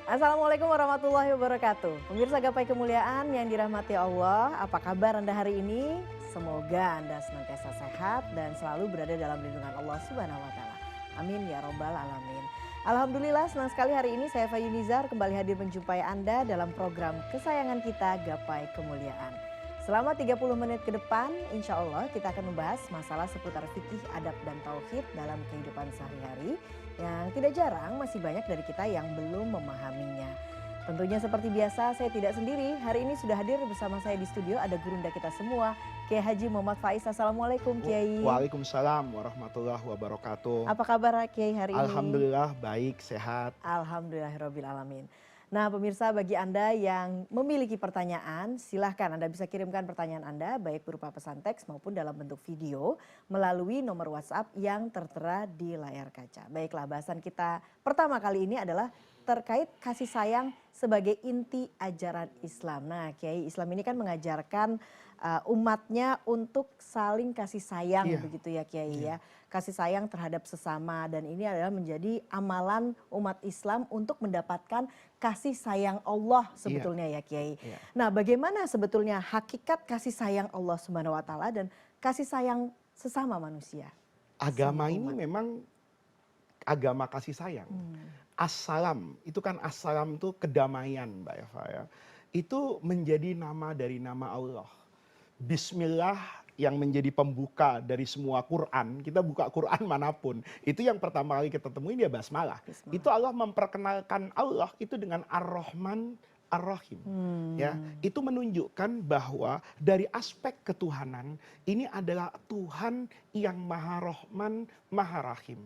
Assalamualaikum warahmatullahi wabarakatuh. Pemirsa Gapai Kemuliaan yang dirahmati Allah, apa kabar Anda hari ini? Semoga Anda senantiasa sehat dan selalu berada dalam lindungan Allah Subhanahu wa taala. Amin ya robbal alamin. Alhamdulillah senang sekali hari ini saya Fayu Nizar kembali hadir menjumpai Anda dalam program kesayangan kita Gapai Kemuliaan. Selama 30 menit ke depan, insya Allah kita akan membahas masalah seputar fikih, adab, dan tauhid dalam kehidupan sehari-hari yang tidak jarang masih banyak dari kita yang belum memahaminya. Tentunya seperti biasa saya tidak sendiri, hari ini sudah hadir bersama saya di studio ada gurunda kita semua, Kiai Haji Muhammad Faiz. Assalamualaikum Kiai. Waalaikumsalam warahmatullahi wabarakatuh. Apa kabar Kiai hari ini? Alhamdulillah baik, sehat. Alhamdulillahirabbil alamin. Nah pemirsa, bagi Anda yang memiliki pertanyaan, silahkan Anda bisa kirimkan pertanyaan Anda baik berupa pesan teks maupun dalam bentuk video melalui nomor WhatsApp yang tertera di layar kaca. Baiklah, bahasan kita pertama kali ini adalah terkait kasih sayang sebagai inti ajaran Islam. Nah Kiai, Islam ini kan mengajarkan umatnya untuk saling kasih sayang, Iya, begitu ya Kiai iya, ya. Kasih sayang terhadap sesama, dan ini adalah menjadi amalan umat Islam untuk mendapatkan kasih sayang Allah iya, sebetulnya ya Kiai. iya. Nah bagaimana sebetulnya hakikat kasih sayang Allah Subhanahu wa taala dan kasih sayang sesama manusia, sesama Agama ini umat? memang agama kasih sayang. Hmm. Assalam, itu kan assalam itu kedamaian Mbak Eva ya. Itu menjadi nama dari nama Allah. Bismillah yang menjadi pembuka dari semua Quran. Kita buka Quran manapun. Itu yang pertama kali kita temuin dia basmalah. Itu Bismillah. Allah memperkenalkan Allah itu dengan Ar-Rahman Ar-Rahim. Ya, Hmm. itu menunjukkan bahwa dari aspek ketuhanan ini adalah Tuhan yang Maha Rahman, Maha Rahim.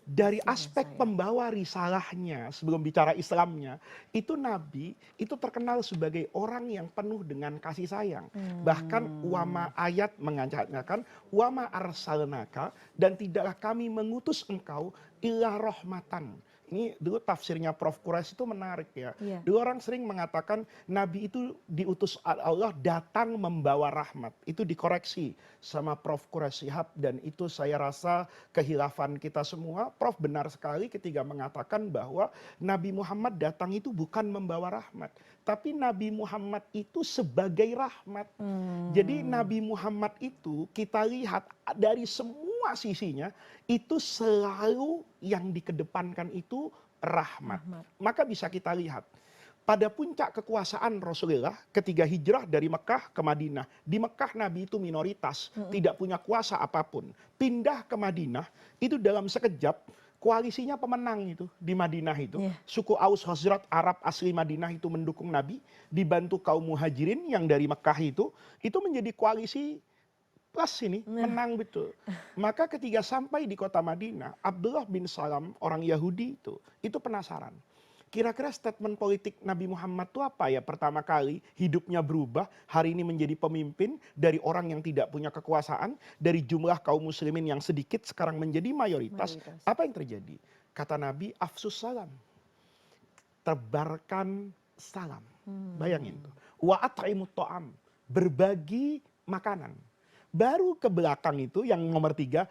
Dari Kasih dan aspek sayang. pembawa risalahnya, sebelum bicara Islamnya, itu Nabi itu terkenal sebagai orang yang penuh dengan kasih sayang. Bahkan Hmm. wama ayat mengatakan wama arsalnaka, dan tidaklah kami mengutus engkau illa rahmatan. Ini dulu tafsirnya Prof. Quraisy itu menarik ya. Iya. Dulu orang sering mengatakan Nabi itu diutus Allah datang membawa rahmat. Itu dikoreksi sama Prof. Quraisy Shihab, dan itu saya rasa kehilafan kita semua. Prof benar sekali ketika mengatakan bahwa Nabi Muhammad datang itu bukan membawa rahmat, tapi Nabi Muhammad itu sebagai rahmat. Jadi Hmm. Nabi Muhammad itu kita lihat dari semua sisinya itu selalu yang dikedepankan itu rahmat. Rahmat. Maka bisa kita lihat pada puncak kekuasaan Rasulullah ketika hijrah dari Mekah ke Madinah. Di Mekah Nabi itu minoritas, Mm-mm. tidak punya kuasa apapun. Pindah ke Madinah, itu dalam sekejap koalisinya pemenang itu di Madinah itu. Iya. Suku Aus Khazraj Arab asli Madinah itu mendukung Nabi, dibantu kaum Muhajirin yang dari Mekah itu menjadi koalisi plus ini, Nah. menang betul. Maka ketika sampai di kota Madinah, Abdullah bin Salam, orang Yahudi itu penasaran. Kira-kira statement politik Nabi Muhammad itu apa ya? Pertama kali hidupnya berubah, hari ini menjadi pemimpin dari orang yang tidak punya kekuasaan, dari jumlah kaum muslimin yang sedikit sekarang menjadi mayoritas. Mayoritas. Apa yang terjadi? Kata Nabi, afsus salam, tebarkan salam. Bayangin tuh. Hmm. Wa at'imut ta'am, berbagi makanan. Baru ke belakang itu yang nomor 3,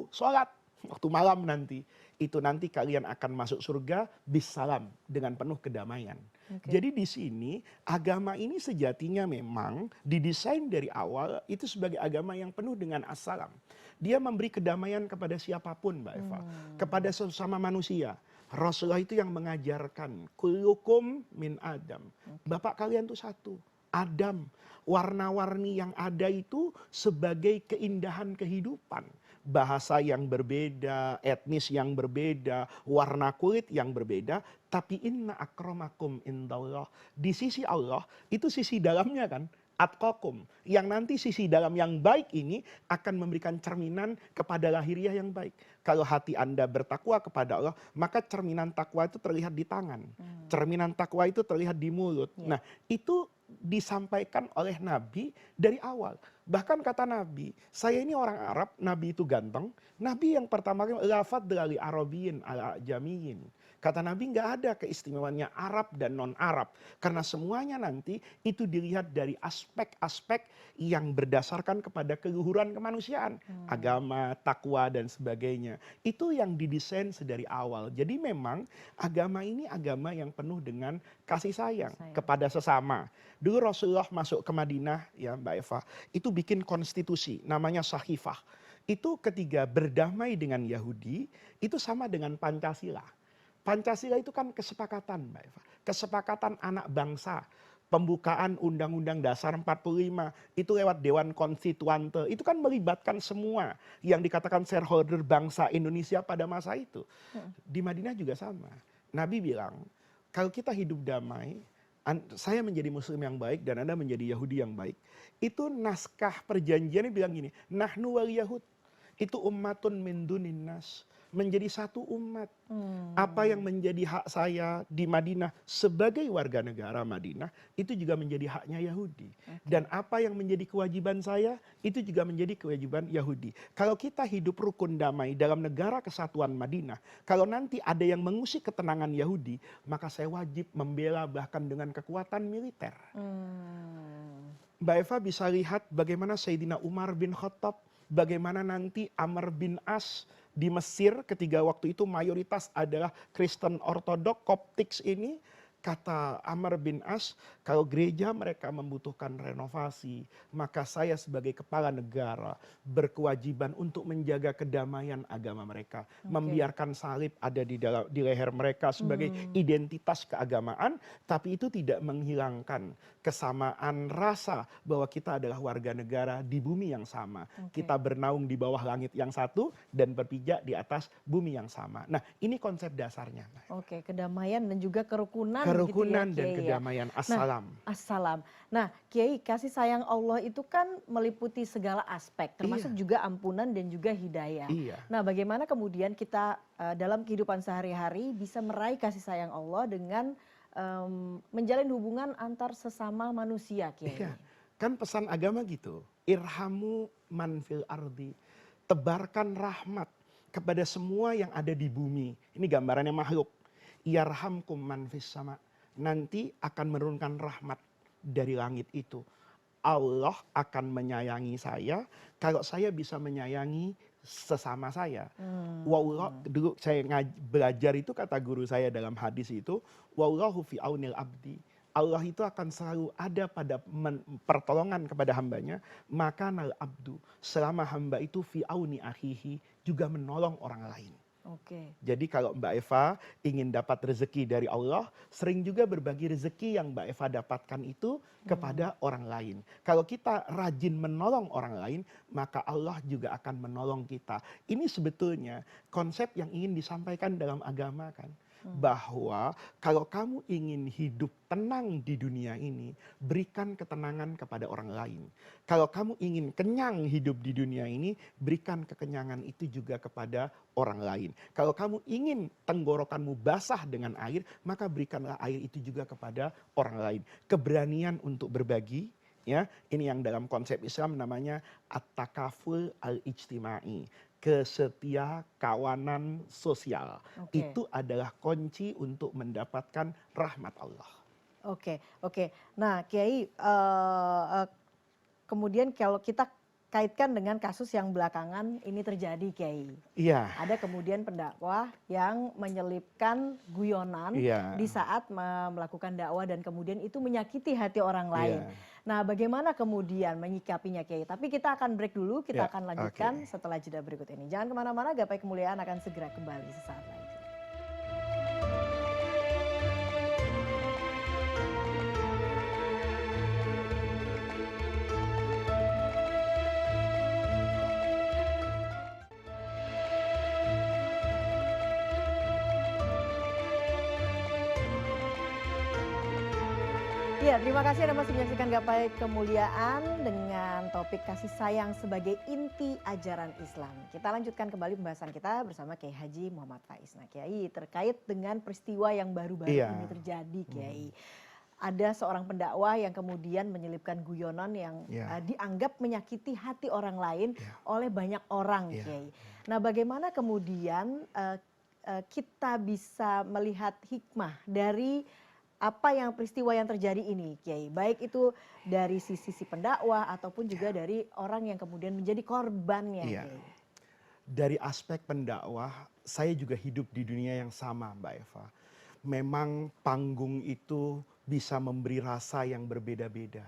sholat waktu malam nanti. Itu nanti kalian akan masuk surga bisalam, dengan penuh kedamaian. Oke. Jadi di sini agama ini sejatinya memang didesain dari awal itu sebagai agama yang penuh dengan assalam. Dia memberi kedamaian kepada siapapun Mbak Eva, kepada Hmm. sesama manusia. Rasulullah itu yang mengajarkan kullukum min Adam. Oke. Bapak kalian tuh satu, Adam. Warna-warni yang ada itu sebagai keindahan kehidupan. Bahasa yang berbeda, etnis yang berbeda, warna kulit yang berbeda, tapi inna akramakum indallah. Di sisi Allah, itu sisi dalamnya kan, atqakum. Yang nanti sisi dalam yang baik ini akan memberikan cerminan kepada lahiriah yang baik. Kalau hati Anda bertakwa kepada Allah, maka cerminan takwa itu terlihat di tangan. Cerminan takwa itu terlihat di mulut. Ya. Nah, itu disampaikan oleh Nabi dari awal. Bahkan kata Nabi, saya ini orang Arab, Nabi itu ganteng. Nabi yang pertama kali la fadla li Arabiyyin ala ajamiyyin. Kata Nabi nggak ada keistimewaannya Arab dan non-Arab. Karena semuanya nanti itu dilihat dari aspek-aspek yang berdasarkan kepada keluhuran kemanusiaan. Agama, takwa dan sebagainya. Itu yang didesain sedari awal. Jadi memang agama ini agama yang penuh dengan kasih sayang kepada sesama. Dulu Rasulullah masuk ke Madinah, ya Mbak Eva, itu bikin konstitusi namanya Sahifah. Itu ketika berdamai dengan Yahudi, itu sama dengan Pancasila. Pancasila itu kan kesepakatan, Mbak Eva. Kesepakatan anak bangsa. Pembukaan Undang-Undang Dasar 45 itu lewat Dewan Konstituante. Itu kan melibatkan semua yang dikatakan shareholder bangsa Indonesia pada masa itu. Di Madinah juga sama. Nabi bilang, kalau kita hidup damai, saya menjadi muslim yang baik dan Anda menjadi Yahudi yang baik. Itu naskah perjanjiannya bilang gini, nahnu wal yahud. Itu ummatun min dunin nas. Menjadi satu umat. Apa yang menjadi hak saya di Madinah sebagai warga negara Madinah, itu juga menjadi haknya Yahudi. Dan apa yang menjadi kewajiban saya, itu juga menjadi kewajiban Yahudi. Kalau kita hidup rukun damai dalam negara kesatuan Madinah, kalau nanti ada yang mengusik ketenangan Yahudi, maka saya wajib membela bahkan dengan kekuatan militer. Mbak Eva bisa lihat bagaimana Sayyidina Umar bin Khattab, bagaimana nanti Amr bin As di Mesir ketika waktu itu mayoritas adalah Kristen Ortodok, Koptiks ini, kata Amr bin As, kalau gereja mereka membutuhkan renovasi, maka saya sebagai kepala negara berkewajiban untuk menjaga kedamaian agama mereka. Membiarkan salib ada di leher mereka sebagai identitas keagamaan, tapi itu tidak menghilangkan kesamaan rasa bahwa kita adalah warga negara di bumi yang sama. Kita bernaung di bawah langit yang satu dan berpijak di atas bumi yang sama. Nah, ini konsep dasarnya. Oke, kedamaian dan juga kerukunan. Kerukunan gitu ya, dan Kiai, kedamaian. ya. Assalam. Nah, assalam. Nah, Kiai, kasih sayang Allah itu kan meliputi segala aspek, termasuk juga ampunan dan juga hidayah. Iya. Nah, bagaimana kemudian kita dalam kehidupan sehari-hari bisa meraih kasih sayang Allah dengan menjalin hubungan antar sesama manusia, Kiai? Iya. Kan pesan agama gitu. Irhamu man fil ardi. Tebarkan rahmat kepada semua yang ada di bumi. Ini gambarannya makhluk. Yarhamkum man fis sama. Nanti akan menurunkan rahmat dari langit itu. Allah akan menyayangi saya kalau saya bisa menyayangi sesama saya. Wallah, dulu saya belajar itu kata guru saya dalam hadis itu, wallahu fi aunil abdi. Allah itu akan selalu ada pada pertolongan kepada hambanya. Maka nal abdu, selama hamba itu fi auni akhihi, juga menolong orang lain. Jadi kalau Mbak Eva ingin dapat rezeki dari Allah, sering juga berbagi rezeki yang Mbak Eva dapatkan itu kepada orang lain. Kalau kita rajin menolong orang lain, maka Allah juga akan menolong kita. Ini sebetulnya konsep yang ingin disampaikan dalam agama kan. Bahwa kalau kamu ingin hidup tenang di dunia ini, berikan ketenangan kepada orang lain. Kalau kamu ingin kenyang hidup di dunia ini, berikan kekenyangan itu juga kepada orang lain. Kalau kamu ingin tenggorokanmu basah dengan air, maka berikanlah air itu juga kepada orang lain. Keberanian untuk berbagi, ya, ini yang dalam konsep Islam namanya at-takaful al-ijtimai. Kesetia kawanan sosial. Itu adalah kunci untuk mendapatkan rahmat Allah. Oke. Nah, Kiai, kemudian kalau kita kaitkan dengan kasus yang belakangan ini terjadi, Kiai. Iya. Ada kemudian pendakwah yang menyelipkan guyonan di saat melakukan dakwah dan kemudian itu menyakiti hati orang lain. Nah, bagaimana kemudian menyikapinya, Kiai? Tapi kita akan break dulu, kita akan lanjutkan setelah jeda berikut ini. Jangan kemana-mana, Gapai Kemuliaan akan segera kembali sesaat lagi. Ya, terima kasih Anda masih menyaksikan Gapai Kemuliaan dengan topik kasih sayang sebagai inti ajaran Islam. Kita lanjutkan kembali pembahasan kita bersama Kiai Haji Muhammad Faiz. Nah, Kiai, terkait dengan peristiwa yang baru-baru ini terjadi, Kiai. Ada seorang pendakwah yang kemudian menyelipkan guyonan yang dianggap menyakiti hati orang lain oleh banyak orang, Kiai. Nah, bagaimana kemudian kita bisa melihat hikmah dari apa yang peristiwa yang terjadi ini, Kiai? Baik itu dari sisi si pendakwah ataupun juga dari orang yang kemudian menjadi korbannya, Iya. Kiai. Dari aspek pendakwah, saya juga hidup di dunia yang sama, Mbak Eva. Memang panggung itu bisa memberi rasa yang berbeda-beda.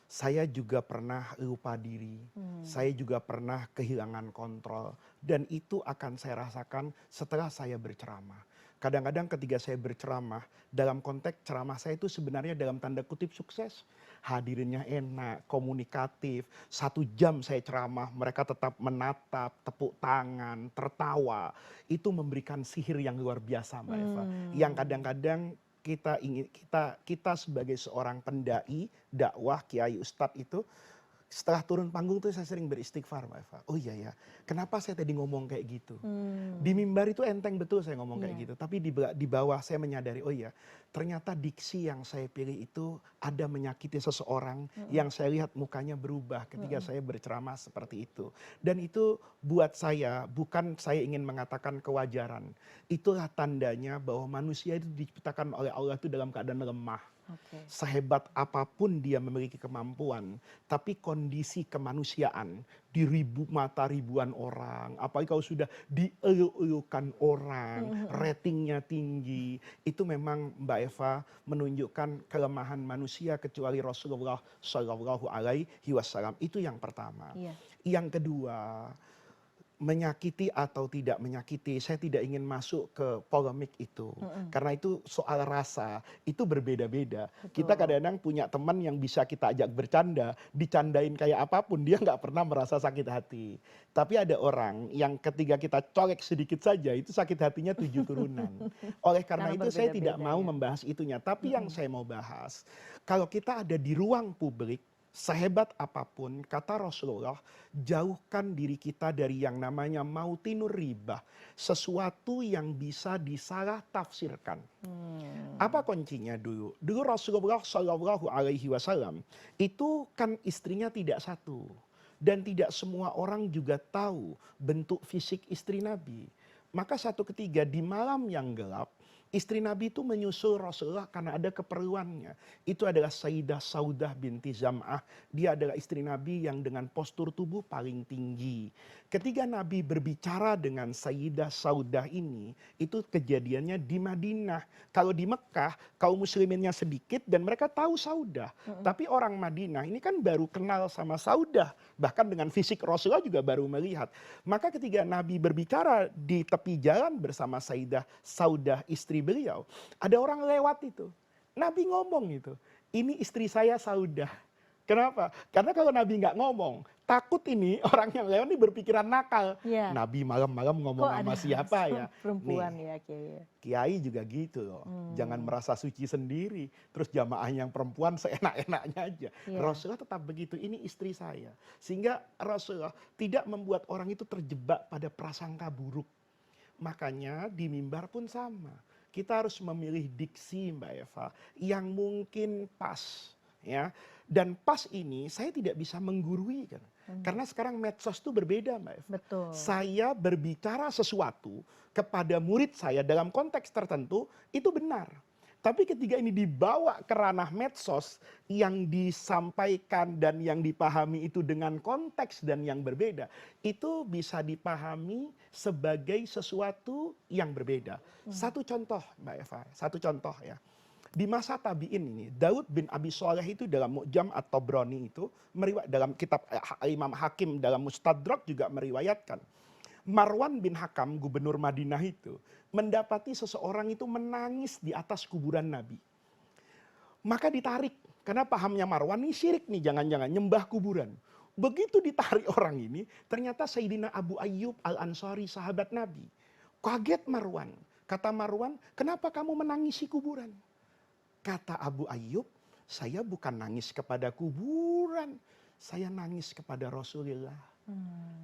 Saya juga pernah lupa diri, saya juga pernah kehilangan kontrol, dan itu akan saya rasakan setelah saya berceramah. Kadang-kadang ketika saya berceramah, dalam konteks ceramah saya itu sebenarnya dalam tanda kutip sukses. Hadirinnya enak, komunikatif. 1 jam saya ceramah, mereka tetap menatap, tepuk tangan, tertawa. Itu memberikan sihir yang luar biasa, Mbak Eva. Yang kadang-kadang kita sebagai seorang pendai, dakwah, kiai, ustadz itu setelah turun panggung tuh saya sering beristighfar, Mbak Eva. Oh iya ya, kenapa saya tadi ngomong kayak gitu? Di mimbar itu enteng betul saya ngomong kayak Iya. gitu. Tapi di bawah saya menyadari, oh iya, ternyata diksi yang saya pilih itu ada menyakiti seseorang yang saya lihat mukanya berubah ketika saya berceramah seperti itu. Dan itu buat saya, bukan saya ingin mengatakan kewajaran. Itulah tandanya bahwa manusia itu diciptakan oleh Allah itu dalam keadaan lemah. Oke. Sehebat apapun dia memiliki kemampuan, tapi kondisi kemanusiaan di mata ribuan orang, apalagi kalau sudah dieluk-elukan orang, ratingnya tinggi, itu memang Mbak Eva menunjukkan kelemahan manusia kecuali Rasulullah Shallallahu Alaihi Wasallam. Itu yang pertama. Iya. Yang kedua, menyakiti atau tidak menyakiti, saya tidak ingin masuk ke polemik itu. Karena itu soal rasa, itu berbeda-beda. Kita Betul. kadang-kadang punya teman yang bisa kita ajak bercanda, dicandain kayak apapun, dia nggak pernah merasa sakit hati. Tapi ada orang yang ketika kita colek sedikit saja, itu sakit hatinya 7 turunan. Oleh karena Karena itu saya tidak berbeda-beda mau ya. membahas itunya. Tapi yang saya mau bahas, kalau kita ada di ruang publik, sehebat apapun, kata Rasulullah, jauhkan diri kita dari yang namanya mautinur ribah. Sesuatu yang bisa disalah tafsirkan. Apa kuncinya dulu? Dulu Rasulullah Shallallahu Alaihi Wasallam itu kan istrinya tidak satu. Dan tidak semua orang juga tahu bentuk fisik istri Nabi. Maka satu ketiga di malam yang gelap, istri Nabi itu menyusul Rasulullah karena ada keperluannya. Itu adalah Sayyidah Saudah binti Zam'ah. Dia adalah istri Nabi yang dengan postur tubuh paling tinggi. Ketika Nabi berbicara dengan Sayyidah Saudah ini, itu kejadiannya di Madinah. Kalau di Mekah, kaum musliminnya sedikit dan mereka tahu Saudah. Tapi orang Madinah ini kan baru kenal sama Saudah. Bahkan dengan fisik Rasulullah juga baru melihat. Maka ketika Nabi berbicara di tepi jalan bersama Sayyidah Saudah istri beliau, ada orang lewat itu. Nabi ngomong itu, ini istri saya Saudah. Kenapa? Karena kalau Nabi nggak ngomong, takut ini orang yang lewat ini berpikiran nakal. Iya. Nabi malam-malam ngomong Kok sama ada siapa ya? perempuan Nih, ya, Kiai? kiai juga gitu loh. Jangan merasa suci sendiri. Terus jamaah yang perempuan seenak-enaknya aja. Iya. Rasulullah tetap begitu. Ini istri saya. Sehingga Rasulullah tidak membuat orang itu terjebak pada prasangka buruk. Makanya di mimbar pun sama. Kita harus memilih diksi, Mbak Eva, yang mungkin pas. Ya. Dan pas ini saya tidak bisa menggurui kan. Karena sekarang medsos itu berbeda, Mbak Eva. Betul. Saya berbicara sesuatu kepada murid saya dalam konteks tertentu, itu benar. Tapi ketika ini dibawa ke ranah medsos, yang disampaikan dan yang dipahami itu dengan konteks dan yang berbeda, itu bisa dipahami sebagai sesuatu yang berbeda. Satu contoh, Mbak Eva, satu contoh ya. Di masa tabi'in ini, Daud bin Abi Shaleh itu dalam Mu'jam at-Tabrani itu, dalam kitab Imam Hakim dalam Mustadrak juga meriwayatkan. Marwan bin Hakam, gubernur Madinah itu, mendapati seseorang itu menangis di atas kuburan Nabi. Maka ditarik, karena pahamnya Marwan ini syirik nih, jangan-jangan nyembah kuburan. Begitu ditarik orang ini, ternyata Sayyidina Abu Ayyub al-Ansari, sahabat Nabi. Kaget Marwan. Kata Marwan, kenapa kamu menangisi kuburan? Kata Abu Ayyub, saya bukan nangis kepada kuburan, saya nangis kepada Rasulullah.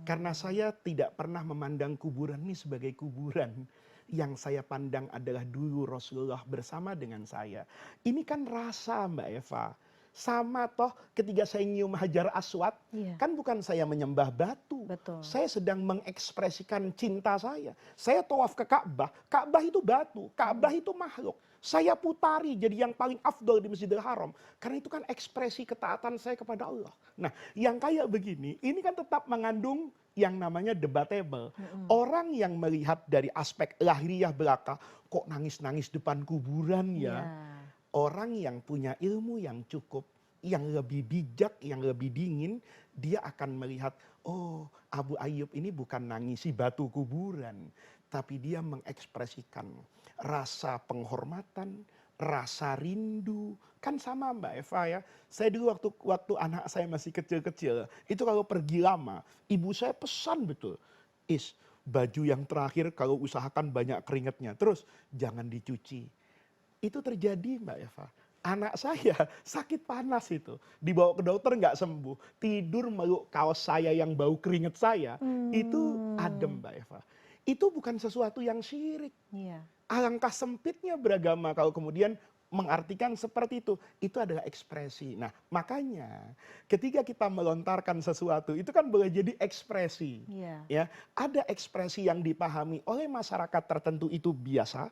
Karena saya tidak pernah memandang kuburan ini sebagai kuburan. Yang saya pandang adalah dulu Rasulullah bersama dengan saya. Ini kan rasa, Mbak Eva. Sama toh ketika saya nyium Hajar Aswad, Iya, kan bukan saya menyembah batu. betul. Saya sedang mengekspresikan cinta saya. Saya tawaf ke Ka'bah, Ka'bah itu batu, Ka'bah itu makhluk. Saya putari jadi yang paling afdol di Masjidil Haram. Karena itu kan ekspresi ketaatan saya kepada Allah. Nah, yang kayak begini, ini kan tetap mengandung yang namanya debatable. Mm-mm. Orang yang melihat dari aspek lahiriah belaka, kok nangis-nangis depan kuburan Iya, ya. Orang yang punya ilmu yang cukup, yang lebih bijak, yang lebih dingin, dia akan melihat, oh Abu Ayyub ini bukan nangisi batu kuburan, tapi dia mengekspresikan rasa penghormatan, rasa rindu. Kan sama Mbak Eva ya. Saya dulu waktu anak saya masih kecil-kecil, itu kalau pergi lama, ibu saya pesan betul, baju yang terakhir kalau usahakan banyak keringatnya, terus jangan dicuci. Itu terjadi Mbak Eva. Anak saya sakit panas itu. Dibawa ke dokter nggak sembuh. Tidur meluk kaos saya yang bau keringet saya. Itu adem Hmm, Mbak Eva. Itu bukan sesuatu yang syirik. iya, Alangkah sempitnya beragama kalau kemudian mengartikan seperti itu. Itu adalah ekspresi. Nah makanya ketika kita melontarkan sesuatu itu kan boleh jadi ekspresi. iya, Ya, ada ekspresi yang dipahami oleh masyarakat tertentu itu biasa,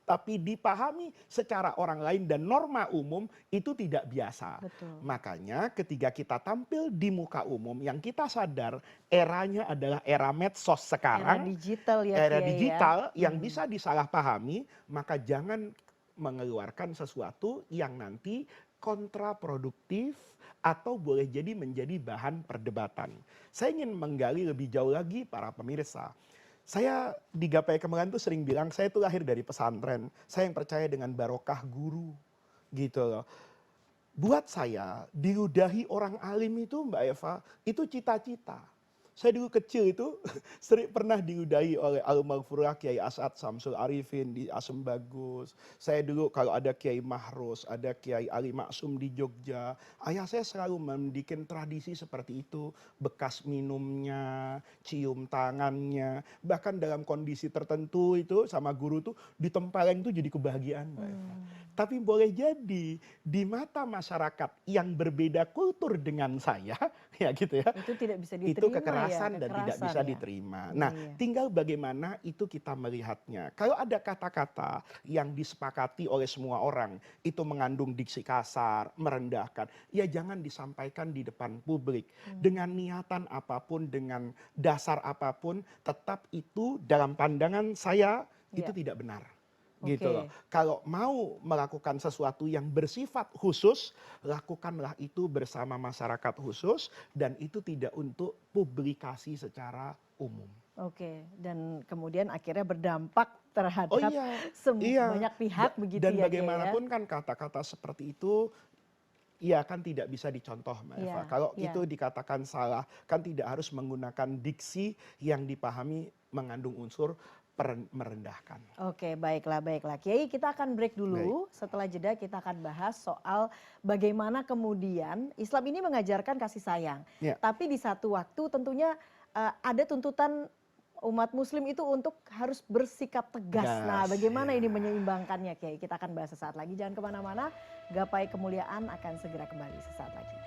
tapi dipahami secara orang lain dan norma umum itu tidak biasa. betul. Makanya ketika kita tampil di muka umum yang kita sadar eranya adalah era medsos Era sekarang, digital ya era Kiai ya. digital yang Hmm. bisa disalahpahami, maka jangan mengeluarkan sesuatu yang nanti kontraproduktif atau boleh jadi menjadi bahan perdebatan. Saya ingin menggali lebih jauh lagi para pemirsa. Saya di Gapai Kemuliaan tuh sering bilang, saya tuh lahir dari pesantren. Saya yang percaya dengan barokah guru. Gitu loh. Buat saya, diludahi orang alim itu Mbak Eva, itu cita-cita. Saya dulu kecil itu sering pernah diludahi oleh Al-Maghfurah Kiai As'ad Samsul Arifin di Asem Bagus. Saya dulu kalau ada Kiai Mahrus, ada Kiai Ali Maksum di Jogja. Ayah saya selalu membikin tradisi seperti itu. Bekas minumnya, cium tangannya. Bahkan dalam kondisi tertentu itu sama guru tuh ditempeleng tuh jadi kebahagiaan Mbak Eva. Hmm. Tapi boleh jadi di mata masyarakat yang berbeda kultur dengan saya, ya gitu ya, Itu tidak bisa itu diterima ya, kekerasan dan tidak kekerasan bisa ya. diterima. Nah, Iya. tinggal bagaimana itu kita melihatnya. Kalau ada kata-kata yang disepakati oleh semua orang, itu mengandung diksi kasar, merendahkan, ya jangan disampaikan di depan publik. Hmm. Dengan niatan apapun, dengan dasar apapun, tetap itu dalam pandangan saya, itu Iya. tidak benar. Gitu loh. Oke. Kalau mau melakukan sesuatu yang bersifat khusus, lakukanlah itu bersama masyarakat khusus dan itu tidak untuk publikasi secara umum. Oke, dan kemudian akhirnya berdampak Oh terhadap iya, iya. banyak pihak begitu Dan ya Kiai ya. bagaimanapun kan kata-kata seperti itu, ya kan tidak bisa dicontoh Mbak Eva. Iya, Kalau iya. itu dikatakan salah, kan tidak harus menggunakan diksi yang dipahami mengandung unsur merendahkan. Oke, baiklah, baiklah. Kiai, kita akan break Baik. dulu. Setelah jeda kita akan bahas soal bagaimana kemudian Islam ini mengajarkan kasih sayang. Ya. Tapi di satu waktu tentunya ada tuntutan umat muslim itu untuk harus bersikap tegas. Nah, Gas, bagaimana ini ya. menyeimbangkannya Kiai? Kita akan bahas sesaat lagi. Jangan kemana-mana. Gapai Kemuliaan akan segera kembali sesaat lagi.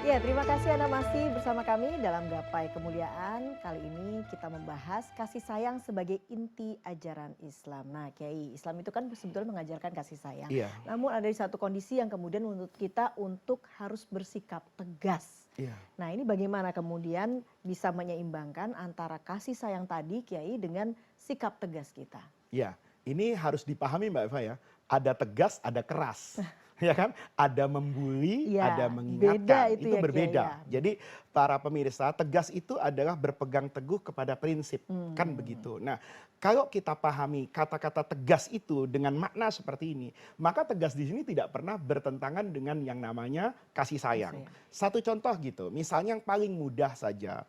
Ya, terima kasih Anda masih bersama kami dalam Gapai Kemuliaan. Kali ini kita membahas kasih sayang sebagai inti ajaran Islam. Nah, Kiai, Islam itu kan sebetulnya mengajarkan kasih sayang. Iya, Namun ada di satu kondisi yang kemudian menuntut kita untuk harus bersikap tegas. iya. Nah, ini bagaimana kemudian bisa menyeimbangkan antara kasih sayang tadi, Kiai, dengan sikap tegas kita? Ya, ini harus dipahami Mbak Eva ya. Ada tegas, ada keras. Ya kan? Ada membuli, Iya, ada beda mengingatkan. itu Itu ya, Kiai, berbeda. ya. Jadi para pemirsa, tegas itu adalah berpegang teguh kepada prinsip. Kan Hmm. begitu. Nah, kalau kita pahami kata-kata tegas itu dengan makna seperti ini, maka tegas di sini tidak pernah bertentangan dengan yang namanya kasih sayang. Satu contoh gitu, misalnya yang paling mudah saja.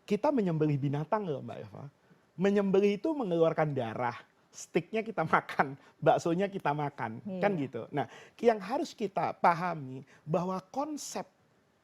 Kita menyembelih binatang loh Mbak Eva. Menyembelih itu mengeluarkan darah. Steaknya kita makan, baksonya kita makan, kan Iya. gitu. Nah, yang harus kita pahami bahwa konsep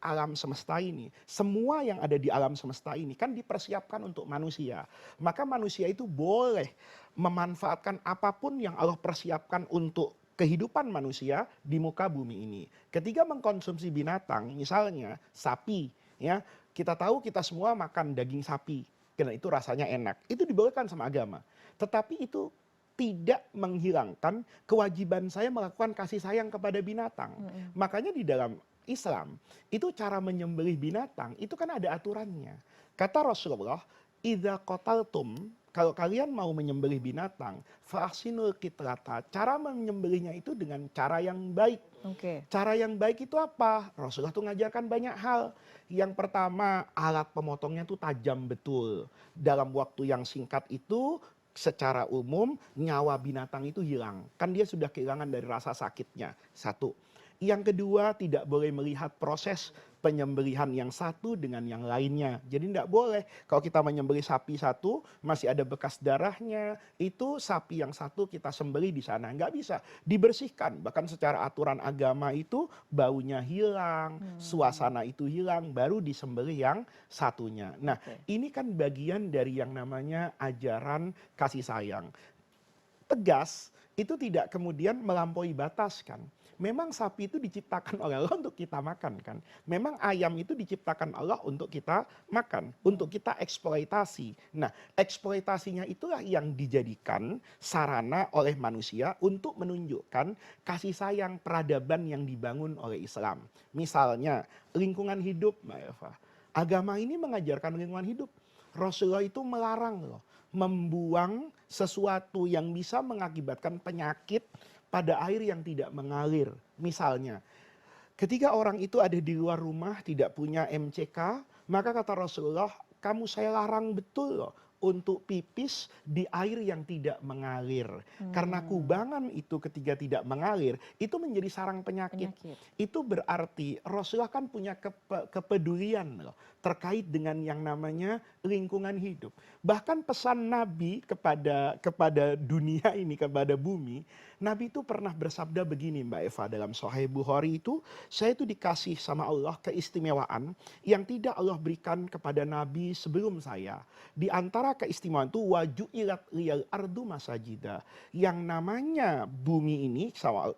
alam semesta ini, semua yang ada di alam semesta ini kan dipersiapkan untuk manusia. Maka manusia itu boleh memanfaatkan apapun yang Allah persiapkan untuk kehidupan manusia di muka bumi ini. Ketika mengkonsumsi binatang, misalnya sapi, ya, kita tahu kita semua makan daging sapi, karena itu rasanya enak. Itu dibolehkan sama agama. Tetapi itu tidak menghilangkan kewajiban saya melakukan kasih sayang kepada binatang. Mm-mm. Makanya di dalam Islam, itu cara menyembelih binatang, itu kan ada aturannya. Kata Rasulullah, idza qataltum, kalau kalian mau menyembelih binatang, fa'ahsinul qitlata. Cara menyembelihnya itu dengan cara yang baik. Oke. Cara yang baik itu apa? Rasulullah tuh ngajarkan banyak hal. Yang pertama, alat pemotongnya tuh tajam betul. Dalam waktu yang singkat itu, secara umum nyawa binatang itu hilang. Kan dia sudah kehilangan dari rasa sakitnya. Satu. Yang kedua, tidak boleh melihat proses penyembelihan yang satu dengan yang lainnya. Jadi tidak boleh. Kalau kita menyembelih sapi satu, masih ada bekas darahnya, itu sapi yang satu kita sembelih di sana. Nggak bisa. Dibersihkan. Bahkan secara aturan agama itu, baunya hilang, suasana itu hilang, baru disembelih yang satunya. Nah, Oke. ini kan bagian dari yang namanya ajaran kasih sayang. Tegas, itu tidak kemudian melampaui batas kan. Memang sapi itu diciptakan oleh Allah untuk kita makan kan. Memang ayam itu diciptakan Allah untuk kita makan, untuk kita eksploitasi. Nah, eksploitasinya itulah yang dijadikan sarana oleh manusia untuk menunjukkan kasih sayang peradaban yang dibangun oleh Islam. Misalnya, lingkungan hidup, Mbak Eva. Agama ini mengajarkan lingkungan hidup. Rasulullah itu melarang loh, membuang sesuatu yang bisa mengakibatkan penyakit pada air yang tidak mengalir. Misalnya, ketika orang itu ada di luar rumah, tidak punya MCK, maka kata Rasulullah, kamu saya larang betul loh untuk pipis di air yang tidak mengalir. Karena kubangan itu ketika tidak mengalir, itu menjadi sarang penyakit. Penyakit. Itu berarti Rasulullah kan punya kepedulian loh, terkait dengan yang namanya lingkungan hidup. Bahkan pesan Nabi kepada dunia ini, kepada bumi, Nabi itu pernah bersabda begini Mbak Eva, dalam Sahih Bukhari itu, saya itu dikasih sama Allah keistimewaan yang tidak Allah berikan kepada Nabi sebelum saya. Di antara keistimewaan itu waju'ilat liyal ardu masajida. Yang namanya bumi ini,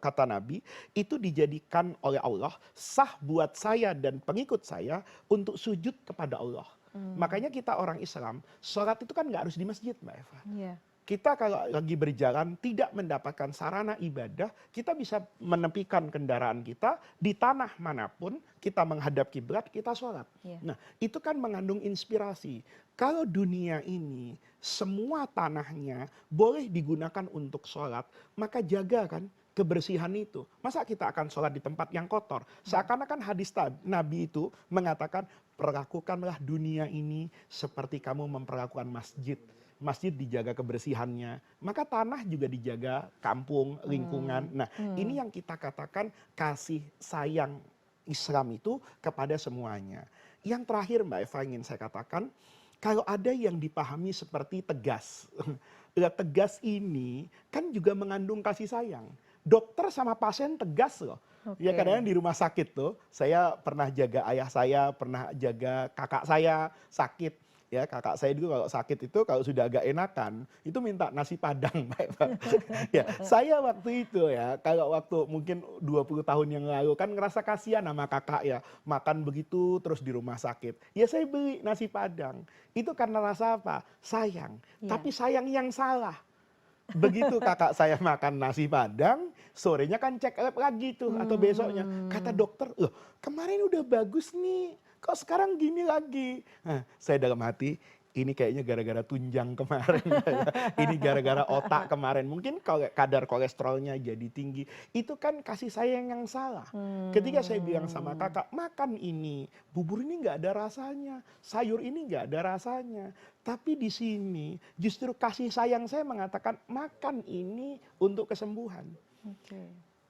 kata Nabi, itu dijadikan oleh Allah sah buat saya dan pengikut saya untuk sujud kepada Allah. Makanya kita orang Islam, sholat itu kan nggak harus di masjid Mbak Eva. Iya. Kita kalau lagi berjalan tidak mendapatkan sarana ibadah, kita bisa menepikan kendaraan kita di tanah manapun, kita menghadap kiblat, kita sholat. Iya. Nah, itu kan mengandung inspirasi. Kalau dunia ini semua tanahnya boleh digunakan untuk sholat, maka jaga kan kebersihan itu. Masa kita akan sholat di tempat yang kotor? Seakan-akan hadis Nabi itu mengatakan, perlakukanlah dunia ini seperti kamu memperlakukan masjid. Masjid dijaga kebersihannya, maka tanah juga dijaga, kampung, lingkungan. Nah, ini yang kita katakan kasih sayang Islam itu kepada semuanya. Yang terakhir Mbak Eva ingin saya katakan, kalau ada yang dipahami seperti tegas. Tegas ini kan juga mengandung kasih sayang. Dokter sama pasien tegas loh. Ya Oke. kadang-kadang di rumah sakit tuh, saya pernah jaga ayah saya, pernah jaga kakak saya sakit. Ya kakak saya dulu kalau sakit itu kalau sudah agak enakan itu minta nasi padang Mbak Eva. Ya saya waktu itu ya kalau waktu mungkin 20 tahun yang lalu kan ngerasa kasihan sama kakak ya makan begitu terus di rumah sakit. Ya saya beli nasi padang. Itu karena rasa apa? Sayang. Iya. Tapi sayang yang salah. Begitu kakak saya makan nasi padang, sorenya kan cek lab lagi tuh atau besoknya. Kata dokter, loh kemarin udah bagus nih, kok sekarang gini lagi. Nah, saya dalam hati, ini kayaknya gara-gara tunjang kemarin. Ini gara-gara otak kemarin. Mungkin kadar kolesterolnya jadi tinggi. Itu kan kasih sayang yang salah. Ketika saya bilang sama kakak, makan ini. Bubur ini nggak ada rasanya. Sayur ini nggak ada rasanya. Tapi di sini justru kasih sayang saya mengatakan, makan ini untuk kesembuhan. Oke.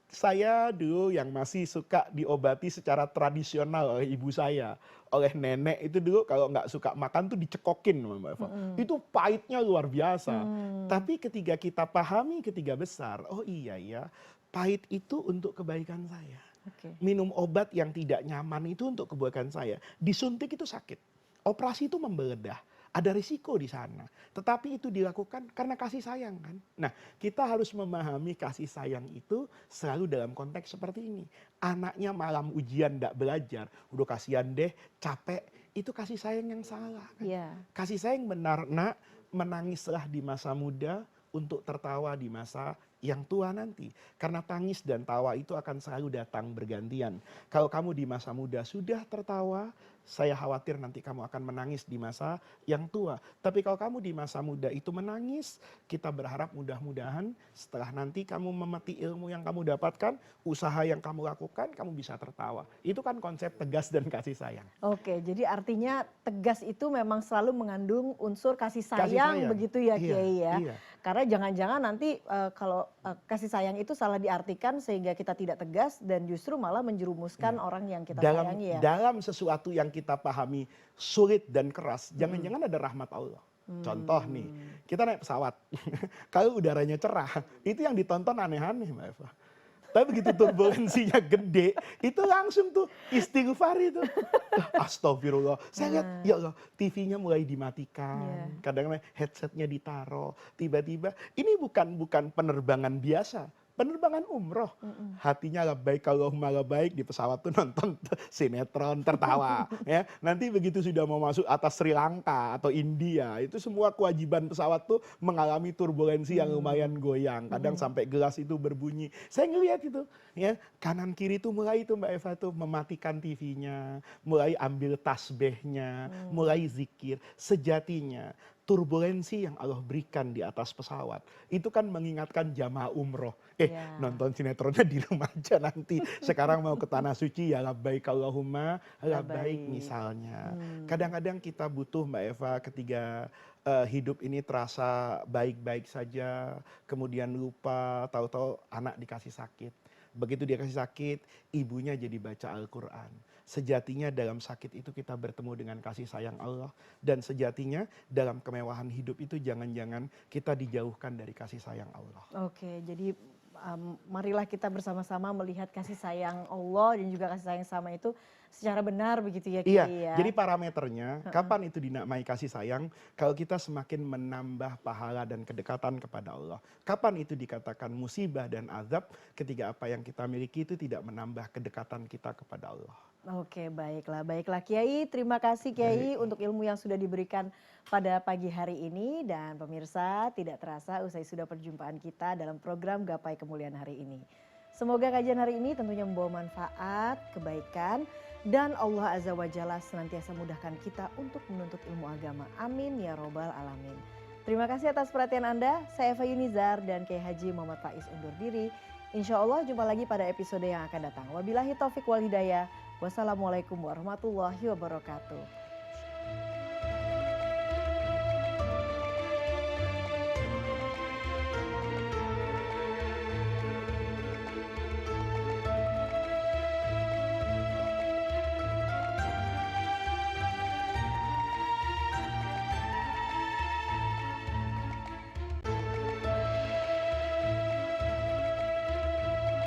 Saya dulu yang masih suka diobati secara tradisional oleh ibu saya, oleh nenek itu dulu kalau nggak suka makan tuh dicekokin sama Mbak Eva. Mhm. Itu pahitnya luar biasa. Mmm. Tapi ketika kita pahami ketika besar, oh iya ya, pahit itu untuk kebaikan saya. Oke. Minum obat yang tidak nyaman itu untuk kebaikan saya. Disuntik itu sakit. Operasi itu membeledah. Ada risiko di sana. Tetapi itu dilakukan karena kasih sayang kan. Nah, kita harus memahami kasih sayang itu selalu dalam konteks seperti ini. Anaknya malam ujian tidak belajar. Udah kasihan deh, capek. Itu kasih sayang yang salah kan. Iya. Kasih sayang benar, nak, menangislah di masa muda untuk tertawa di masa yang tua nanti. Karena tangis dan tawa itu akan selalu datang bergantian. Kalau kamu di masa muda sudah tertawa, saya khawatir nanti kamu akan menangis di masa yang tua. Tapi kalau kamu di masa muda itu menangis, kita berharap mudah-mudahan setelah nanti kamu memetik ilmu yang kamu dapatkan, usaha yang kamu lakukan, kamu bisa tertawa. Itu kan konsep tegas dan kasih sayang. Oke, jadi artinya tegas itu memang selalu mengandung unsur kasih Kasih sayang sayang. begitu ya Iya, Kiai ya. iya. Karena jangan-jangan nanti kalau kasih sayang itu salah diartikan sehingga kita tidak tegas dan justru malah menjerumuskan Iya. orang yang kita Dalam sayangi ya. dalam sesuatu yang kita pahami sulit dan keras, Mhm. jangan-jangan ada rahmat Allah. Contoh nih, Mmm. kita naik pesawat, kalau udaranya cerah, itu yang ditonton aneh-aneh Mbak Eva. Tapi begitu turbulensinya gede, itu langsung tuh istighfar itu. Astagfirullah. Saya lihat, Nah. ya Allah, TV-nya mulai Iya. dimatikan. Kadang-kadang headsetnya ditaruh. Tiba-tiba, ini bukan penerbangan biasa. Penerbangan umroh. Mhm. Hatinya labbaik Allahumma labbaik, di pesawat tuh nonton sinetron tertawa. Ya. Nanti begitu sudah mau masuk atas Sri Lanka atau India, itu semua kewajiban pesawat tuh mengalami turbulensi yang lumayan goyang. Kadang Mhm. sampai gelas itu berbunyi. Saya ngelihat itu, ya kanan kiri tuh mulai itu Mbak Eva tuh mematikan TV-nya, mulai ambil tasbihnya, mulai zikir. Sejatinya turbulensi yang Allah berikan di atas pesawat itu kan mengingatkan jamaah umroh. Iya. Nonton sinetronnya di rumah aja nanti. Sekarang mau ke tanah suci ya labbaik Allahumma labbaik Labbaik. misalnya. Mmm. Kadang-kadang kita butuh Mbak Eva ketika hidup ini terasa baik-baik saja, kemudian lupa, tahu-tahu anak dikasih sakit. Begitu dia kasih sakit, ibunya jadi baca Al-Quran. Sejatinya dalam sakit itu kita bertemu dengan kasih sayang Allah. Dan sejatinya dalam kemewahan hidup itu jangan-jangan kita dijauhkan dari kasih sayang Allah. Oke, jadi marilah kita bersama-sama melihat kasih sayang Allah dan juga kasih sayang sama itu secara benar begitu ya Iya, Kiai ya. jadi parameternya Heeh. kapan itu dinamai kasih sayang? Kalau kita semakin menambah pahala dan kedekatan kepada Allah. Kapan itu dikatakan musibah dan azab? Ketika apa yang kita miliki itu tidak menambah kedekatan kita kepada Allah. Oke, baiklah. Baiklah Kiai, terima kasih Kiai Baik. untuk ilmu yang sudah diberikan pada pagi hari ini dan pemirsa tidak terasa usai sudah perjumpaan kita dalam program Gapai Kemuliaan hari ini. Semoga kajian hari ini tentunya membawa manfaat, kebaikan dan Allah Azza wa Jalla senantiasa mudahkan kita untuk menuntut ilmu agama. Amin ya robbal alamin. Terima kasih atas perhatian Anda. Saya Eva Yunizar dan Kiai Haji Muhammad Faiz undur diri. Insya Allah jumpa lagi pada episode yang akan datang. Wabillahi taufik wal hidayah. Wassalamualaikum warahmatullahi wabarakatuh.